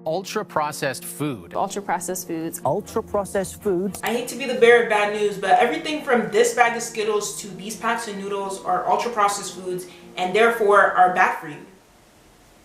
Ultra-processed food. Ultra-processed foods. Ultra-processed foods. I hate to be the bearer of bad news, but everything from this bag of Skittles to these packs of noodles are ultra-processed foods and therefore are bad for you.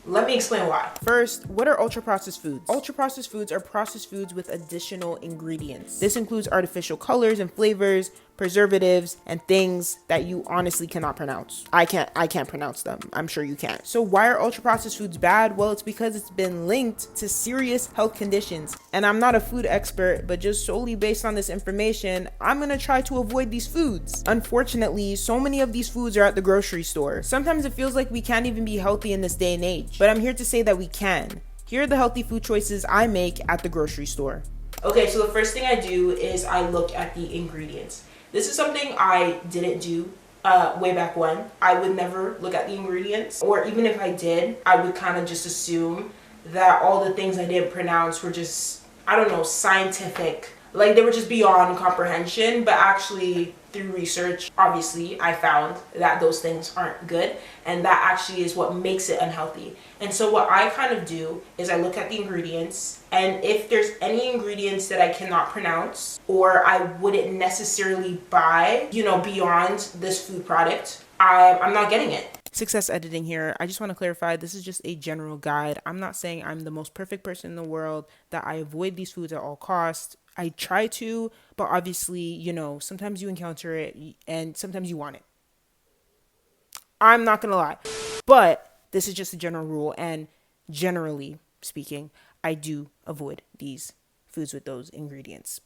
Let me explain why. First, what are ultra-processed foods? Ultra-processed foods are processed foods with additional ingredients. This includes artificial colors and flavors, preservatives, and things that you honestly cannot pronounce. I can't pronounce them. I'm sure you can't. So why are ultra-processed foods bad? Well, it's because it's been linked to serious health conditions. And I'm not a food expert, but just solely based on this information, I'm gonna try to avoid these foods. Unfortunately, so many of these foods are at the grocery store. Sometimes it feels like we can't even be healthy in this day and age, but I'm here to say that we can. Here are the healthy food choices I make at the grocery store. Okay, so the first thing I do is I look at the ingredients. This is something I didn't do way back when. I would never look at the ingredients, or even if I did, I would kind of just assume that all the things I didn't pronounce were just, I don't know, scientific. Like they were just beyond comprehension, but actually through research, obviously I found that those things aren't good, and that actually is what makes it unhealthy. And so what I kind of do is I look at the ingredients, and if there's any ingredients that I cannot pronounce or I wouldn't necessarily buy, you know, beyond this food product, I'm not getting it. Success editing here. I just want to clarify, this is just a general guide. I'm not saying I'm the most perfect person in the world, that I avoid these foods at all costs. I try to, but obviously, you know, sometimes you encounter it and sometimes you want it. I'm not gonna lie, but this is just a general rule, and generally speaking, I do avoid these foods with those ingredients.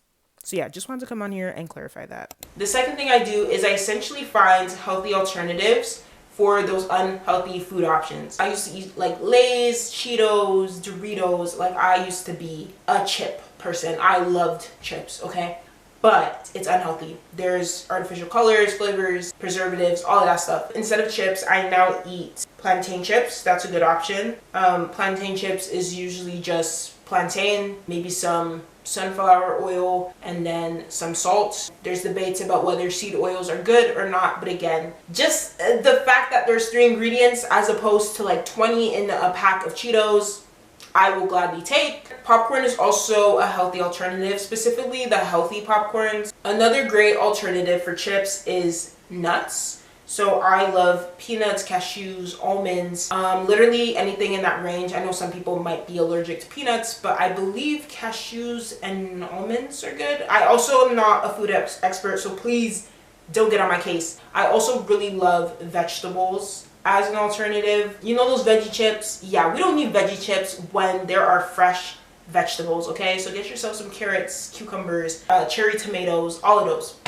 So yeah, just wanted to come on here and clarify that. The second thing I do is I essentially find healthy alternatives for those unhealthy food options. I used to eat like Lay's, Cheetos, Doritos. Like I used to be a chip person. I loved chips, okay? But it's unhealthy. There's artificial colors, flavors, preservatives, all of that stuff. Instead of chips, I now eat plantain chips. That's a good option. Plantain chips is usually just plantain, maybe some sunflower oil, and then some salt. There's debates about whether seed oils are good or not, but again, just the fact that there's 3 ingredients as opposed to like 20 in a pack of Cheetos, I will gladly take. Popcorn is also a healthy alternative, specifically the healthy popcorns. Another great alternative for chips is nuts. So I love peanuts, cashews, almonds, literally anything in that range. I know some people might be allergic to peanuts, but I believe cashews and almonds are good. I also am not a food expert, so please don't get on my case. I also really love vegetables as an alternative. You know those veggie chips? Yeah, we don't need veggie chips when there are fresh vegetables, okay? So get yourself some carrots, cucumbers, cherry tomatoes, all of those.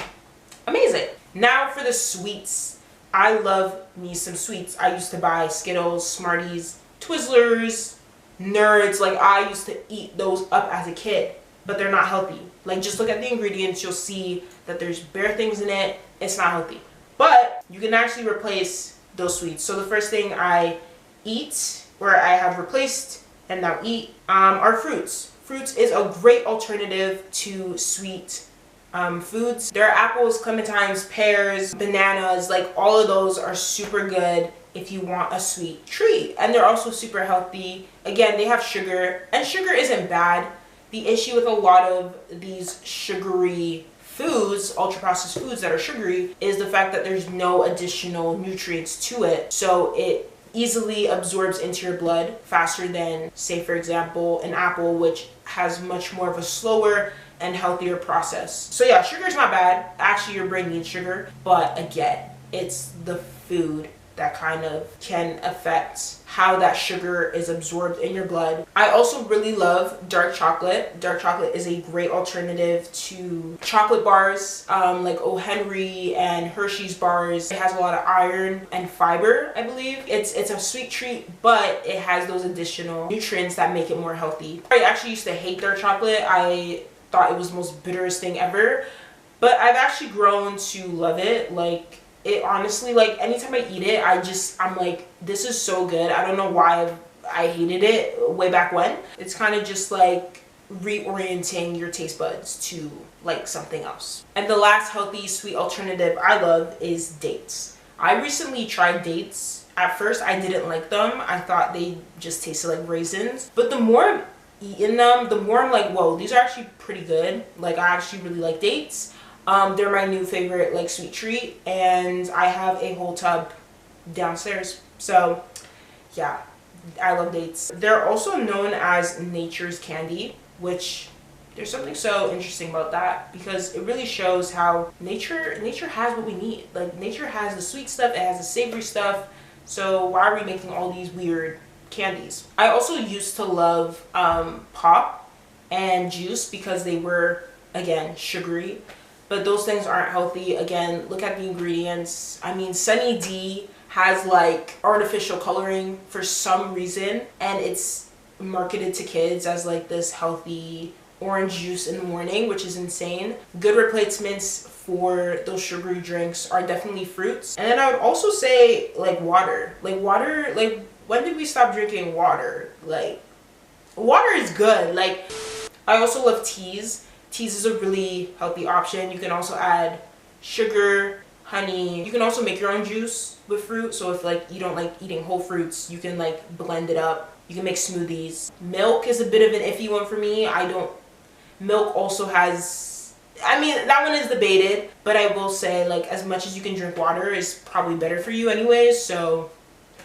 Amazing. Now for the sweets. I love me some sweets. I used to buy Skittles, Smarties, Twizzlers, Nerds. Like I used to eat those up as a kid, but they're not healthy. Like just look at the ingredients, you'll see that there's bare things in it. It's not healthy. But you can actually replace those sweets. So the first thing I eat, or I have replaced and now eat, are fruits. Fruits is a great alternative to sweet foods. There are apples, clementines, pears, bananas, like all of those are super good if you want a sweet treat. And they're also super healthy. Again, they have sugar, and sugar isn't bad. The issue with a lot of these sugary foods, ultra-processed foods that are sugary, is the fact that there's no additional nutrients to it. So it easily absorbs into your blood faster than, say for example, an apple, which has much more of a slower and healthier process. So yeah, sugar is not bad. Actually, your brain needs sugar, but again, it's the food that kind of can affect how that sugar is absorbed in your blood. I also really love dark chocolate. Dark chocolate is a great alternative to chocolate bars, like O. Henry and Hershey's bars. It has a lot of iron and fiber, I believe. It's a sweet treat, but it has those additional nutrients that make it more healthy. I actually used to hate dark chocolate. I thought it was the most bitterest thing ever, but I've actually grown to love it. Like it honestly, like anytime I eat it, I'm like, this is so good. I don't know why I hated it way back when. It's kind of just like reorienting your taste buds to like something else. And the last healthy sweet alternative I love is dates. I recently tried dates. At first I didn't like them. I thought they just tasted like raisins, but the more eaten them, the more I'm like, whoa, these are actually pretty good. Like, I actually really like dates. They're my new favorite, like, sweet treat, and I have a whole tub downstairs. So yeah, I love dates. They're also known as nature's candy, which there's something so interesting about that, because it really shows how nature has what we need. Like, nature has the sweet stuff, it has the savory stuff, so why are we making all these weird candies? I also used to love pop and juice because they were, again, sugary, but those things aren't healthy. Again, look at the ingredients. I mean, Sunny D has like artificial coloring for some reason, and it's marketed to kids as like this healthy orange juice in the morning, which is insane. Good replacements for those sugary drinks are definitely fruits. And then I would also say like water. Like, when did we stop drinking water? Like, water is good. Like, I also love teas. Teas is a really healthy option. You can also add sugar, honey. You can also make your own juice with fruit. So if like you don't like eating whole fruits, you can like blend it up. You can make smoothies. Milk is a bit of an iffy one for me. Milk also has, I mean, that one is debated, but I will say, like, as much as you can drink water is probably better for you anyways, so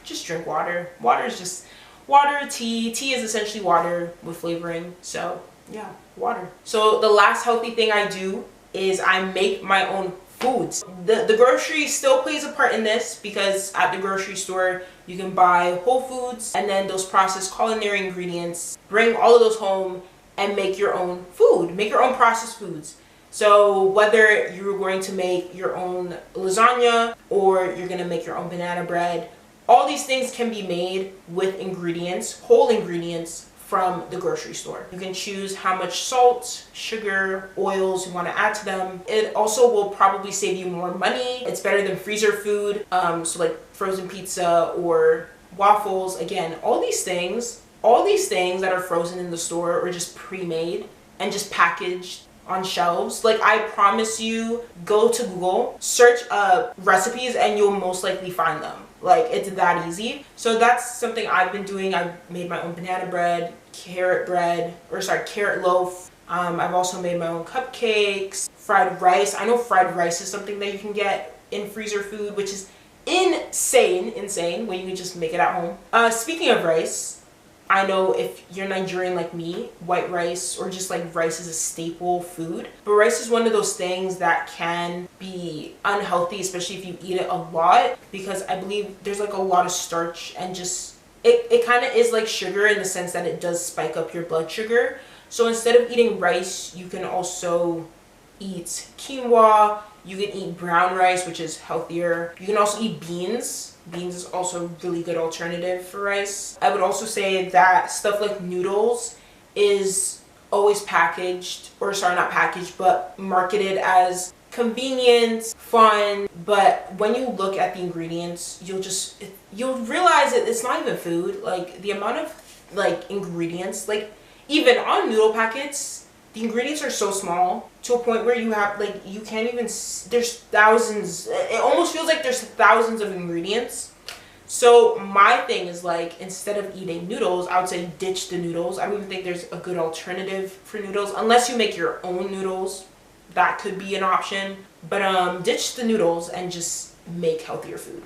just drink water. Water is just water. Tea is essentially water with flavoring, so yeah, water. So the last healthy thing I do is I make my own foods. The grocery still plays a part in this, because at the grocery store you can buy whole foods and then those processed culinary ingredients, bring all of those home and make your own food, make your own processed foods. So whether you're going to make your own lasagna or you're gonna make your own banana bread, all these things can be made with ingredients, whole ingredients from the grocery store. You can choose how much salt, sugar, oils you want to add to them. It also will probably save you more money. It's better than freezer food, so like frozen pizza or waffles. Again, all these things that are frozen in the store or just pre-made and just packaged on shelves, like, I promise you, go to Google, search up recipes, and you'll most likely find them. Like, it's that easy. So that's something I've been doing. I've made my own banana bread, carrot loaf. I've also made my own cupcakes, fried rice. I know fried rice is something that you can get in freezer food, which is insane when you can just make it at home. Speaking of rice, I know if you're Nigerian like me, white rice or just like rice is a staple food. But rice is one of those things that can be unhealthy, especially if you eat it a lot, because I believe there's like a lot of starch, and just it kind of is like sugar in the sense that it does spike up your blood sugar. So instead of eating rice, you can also eat quinoa. You can eat brown rice, which is healthier. You can also eat beans. Beans is also a really good alternative for rice. I would also say that stuff like noodles is always packaged, or sorry, not packaged, but marketed as convenient, fun. But when you look at the ingredients, you'll realize that it's not even food. Like, the amount of like ingredients, like even on noodle packets, the ingredients are so small to a point where you have, like, you can't even, there's thousands. It almost feels like there's thousands of ingredients. So my thing is, like, instead of eating noodles, I would say ditch the noodles. I don't even think there's a good alternative for noodles, unless you make your own noodles. That could be an option. But ditch the noodles and just make healthier food.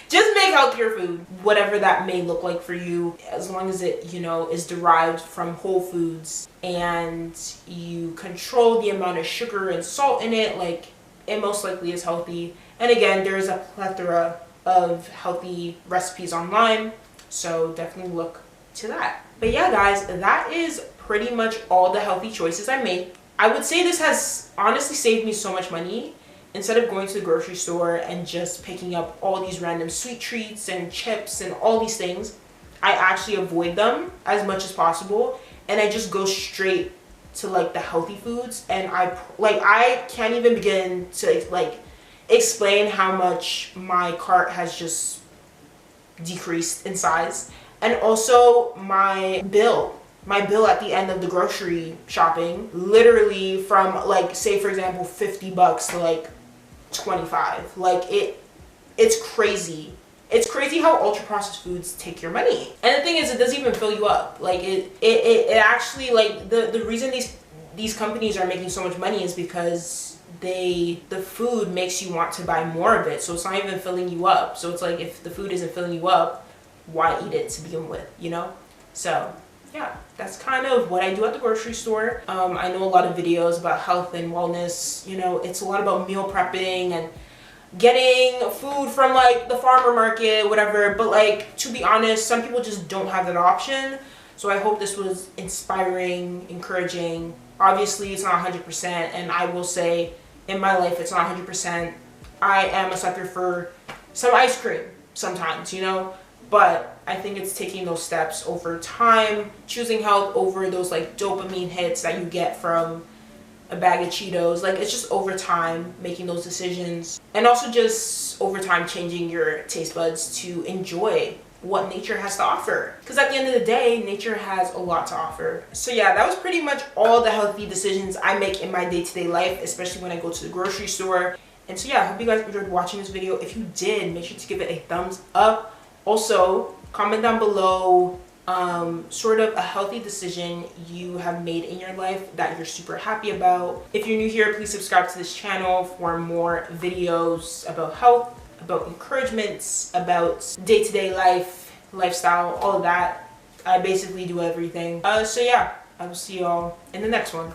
Just make healthier food, whatever that may look like for you, as long as it, you know, is derived from whole foods and you control the amount of sugar and salt in it. Like, it most likely is healthy. And again, there's a plethora of healthy recipes online, so definitely look to that. But yeah, guys, that is pretty much all the healthy choices I made. I would say this has honestly saved me so much money. Instead of going to the grocery store and just picking up all these random sweet treats and chips and all these things, I actually avoid them as much as possible, and I just go straight to like the healthy foods. And I can't even begin to like explain how much my cart has just decreased in size. And also my bill at the end of the grocery shopping, literally from, like, say for example $50 to like 25. Like, it's crazy. It's crazy how ultra processed foods take your money. And the thing is, it doesn't even fill you up. Like it actually, like the reason these companies are making so much money is because the food makes you want to buy more of it. So it's not even filling you up. So it's like, if the food isn't filling you up, why eat it to begin with, you know? So yeah, that's kind of what I do at the grocery store. I know a lot of videos about health and wellness. You know, it's a lot about meal prepping and getting food from like the farmer market, whatever. But like, to be honest, some people just don't have that option. So I hope this was inspiring, encouraging. Obviously, it's not 100%, and I will say in my life it's not 100%. I am a sucker for some ice cream sometimes, you know? But I think it's taking those steps over time, choosing health over those like dopamine hits that you get from a bag of Cheetos. Like, it's just over time making those decisions, and also just over time changing your taste buds to enjoy what nature has to offer, because at the end of the day, nature has a lot to offer. So yeah, that was pretty much all the healthy decisions I make in my day-to-day life, especially when I go to the grocery store. And so yeah, I hope you guys enjoyed watching this video. If you did, make sure to give it a thumbs up. Also, comment down below sort of a healthy decision you have made in your life that you're super happy about. If you're new here, please subscribe to this channel for more videos about health, about encouragements, about day-to-day life, lifestyle, all of that. I basically do everything. So yeah, I will see y'all in the next one.